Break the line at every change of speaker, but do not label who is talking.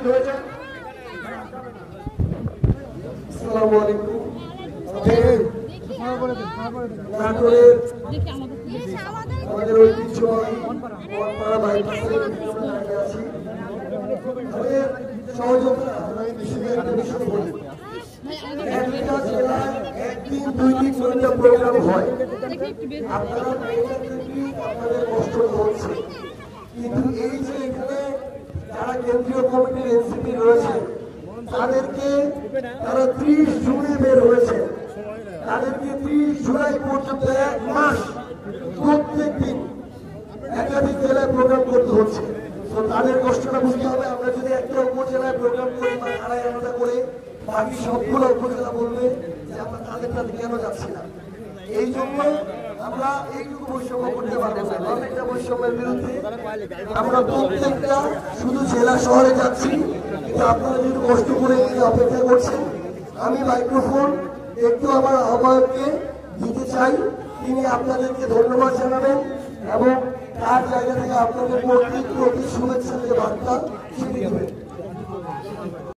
উপস্থিত হয়েছেন। আসসালামু আলাইকুম। নাটোরের আমাদের ঐতিহ্যবাহী বনপাড়া বাইপাসে আছি। আমাদের সহযোগিতা একটা জেলায় একদিন 2 দিন করে প্রোগ্রাম হয়। আপনারা আপনাদের কষ্ট হচ্ছে, কিন্তু এই যে এখানে যারা কেন্দ্রীয় কমিটির এনসিপি রয়েছে তাদেরকে তারা 30 জুনে বের হয়েছে, তাদেরকে 30 জুলাই পর্যন্ত 1 মাস প্রত্যেক দিন একাধিক জেলায় প্রোগ্রাম করতে হচ্ছে। তো তাদের কষ্টটা বুঝতে হবে। আমরা যদি একটা উপজেলায় প্রোগ্রাম করি বা আড়াই আলাদা করে, বাকি সবগুলো উপজেলা বলবে যে আমরা তাদেরটাতে কেন যাচ্ছি না। এই জন্য আমরা এইটুকু বৈষম্য করতে পারবো না। অনেকটা বৈষম্যের বিরুদ্ধে আমরা প্রত্যেকটা শুধু জেলা শহরে যাচ্ছি, কিন্তু আপনারা যদি কষ্ট করে অপেক্ষা করছেন, আমি মাইক্রোফোন একটু আমার আহ্বায়ককে দিতে চাই। তিনি আপনাদেরকে ধন্যবাদ জানাবেন এবং তার জায়গা থেকে আপনাদের প্রতি শুভেচ্ছা যে বার্তা সেটি দেবেন।